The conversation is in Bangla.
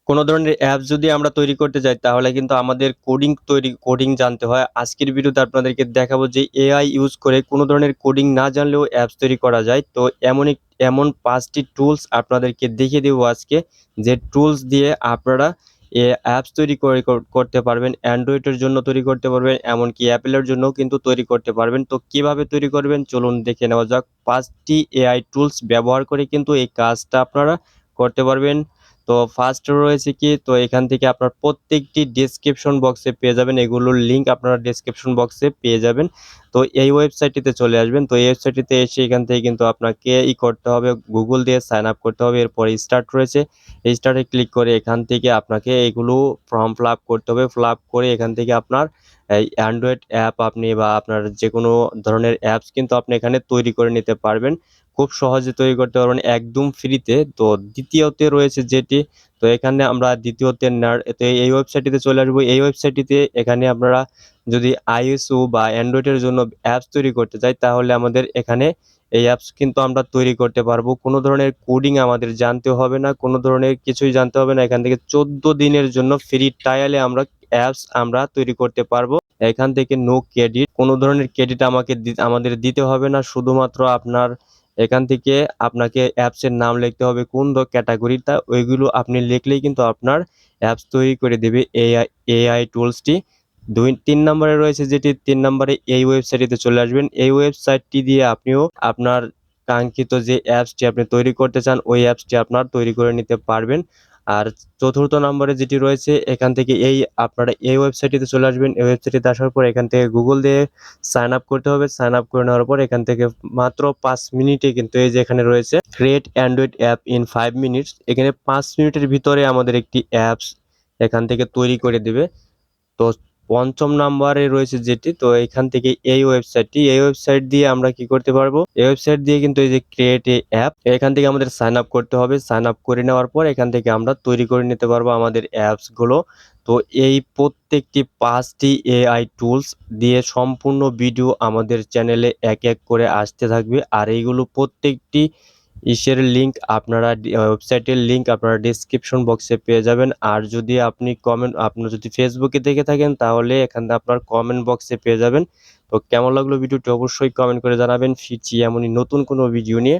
কোনো ধরনের অ্যাপ যদি আমরা তৈরি করতে যাই তাহলে কিন্তু আমাদের কোডিং জানতে হয়। আজকের ভিডিওতে আপনাদেরকে দেখাবো যে এআই ইউজ করে কোনো ধরনের কোডিং না জানলেও অ্যাপস তৈরি করা যায়। তো এমন ৫ টি টুলস আপনাদেরকে দেখিয়ে দেবো আজকে, যে টুলস দিয়ে আপনারা অ্যাপস তৈরি করতে পারবেন। অ্যান্ড্রয়েডের জন্য তৈরি করতে পারবেন, এমনকি অ্যাপেলের জন্যও কিন্তু তৈরি করতে পারবেন। তো কিভাবে তৈরি করবেন চলুন দেখে নেওয়া যাক। ৫ টি এআই টুলস ব্যবহার করে কিন্তু এই কাজটা আপনারা করতে পারবেন। তো ফার্স্ট রয়েছে কি, তো এখান থেকে আপনার প্রত্যেকটি ডেসক্রিপশন বক্সে পেয়ে যাবেন, এগুলোর লিঙ্ক আপনারা ডেসক্রিপশন বক্সে পেয়ে যাবেন। তো এই ওয়েবসাইটটিতে চলে আসবেন। তো এই ওয়েবসাইটটিতে এসে এখান থেকে কিন্তু আপনাকে করতে হবে, গুগল দিয়ে সাইন আপ করতে হবে। এরপরে স্টার্ট রয়েছে, এই স্টার্টে ক্লিক করে এখান থেকে আপনাকে এগুলো ফর্ম ফিল আপ করতে হবে। ফিল আপ করে এখান থেকে আপনার এই অ্যান্ড্রয়েড অ্যাপ আপনি বা আপনার যে কোনো ধরনের অ্যাপস কিন্তু আপনি এখানে তৈরি করে নিতে পারবেন। খুব সহজে তৈরি করতে পারবেন একদম ফ্রিতে। তো দ্বিতীয়তে রয়েছে যেটি, তো এখানে আমরা দ্বিতীয়তে তো এই ওয়েবসাইটটিতে চলে আসবো। এই ওয়েবসাইটটিতে এখানে আপনারা যদি iOS বা অ্যান্ড্রয়েডের জন্য অ্যাপস তৈরি করতে চাই তাহলে আমাদের এখানে এই অ্যাপস কিন্তু আমরা তৈরি করতে পারবো। কোনো ধরনের কোডিং আমাদের জানতে হবে না, কোনো ধরনের কিছুই জানতে হবে না। এখান থেকে 14 দিনের জন্য ফ্রি ট্রায়ালে আমরা তৈরি করতে পারবো। এখান থেকে নো ক্রেডিট, কোনো ধরনের ক্রেডিট আমাদের দিতে হবে না। শুধুমাত্র আপনার এখান থেকে আপনাকে অ্যাপসের নাম লিখতে হবে, কোন ক্যাটাগরিটা, ওইগুলো আপনি লিখলেই কিন্তু আপনার অ্যাপস তৈরি করে দেবে এআই টুলসটি। ৩ নম্বরে রয়েছে যেটি, ৩ নম্বরে এই ওয়েবসাইটটিতে চলে আসবেন। এই ওয়েবসাইটটি দিয়ে আপনিও আপনার কাঙ্ক্ষিত যে অ্যাপসটি আপনি তৈরি করতে চান ওই অ্যাপসটি আপনার তৈরি করে নিতে পারবেন। আর চতুর্থ নম্বরে যেটি রয়েছে, এখান থেকে আপনারা এই ওয়েবসাইটটিতে চলে আসবেন। এই ওয়েবসাইটটিতে আসার পর এখান থেকে গুগল দিয়ে সাইন আপ করতে হবে। সাইন আপ করে নেওয়ার পর এখান থেকে মাত্র ৫ মিনিটে কিন্তু এই যে এখানে রয়েছে create Android app in 5 minutes, এখানে ৫ মিনিটের ভিতরে আমাদের একটি অ্যাপস এখান থেকে তৈরি করে দেবে। তো পঞ্চম নাম্বারে রয়েছে যেটি, তো এখান থেকে এই ওয়েবসাইট দিয়ে আমরা কি করতে পারবো, এই ওয়েবসাইট দিয়ে কিন্তু এই যে ক্রিয়েট এ অ্যাপ, এখান থেকে আমাদের সাইন আপ করতে হবে। সাইন আপ করে নেওয়ার পর এখান থেকে আমরা তৈরি করে নিতে পারবো আমাদের অ্যাপস গুলো। তো এই প্রত্যেকটি ৫টি এআই টুলস দিয়ে সম্পূর্ণ ভিডিও আমাদের চ্যানেলে এক এক করে আসতে থাকবে। আর এইগুলো প্রত্যেকটি ইসের লিঙ্ক আপনারা ওয়েবসাইটের লিঙ্ক আপনারা ডেসক্রিপশন বক্সে পেয়ে যাবেন। আর যদি আপনার যদি ফেসবুকে দেখে থাকেন তাহলে এখানে আপনার কমেন্ট বক্সে পেয়ে যাবেন। তো কেমন লাগলো ভিডিওটি অবশ্যই কমেন্ট করে জানাবেন। ফিরছি এমনই নতুন কোনো ভিডিও নিয়ে।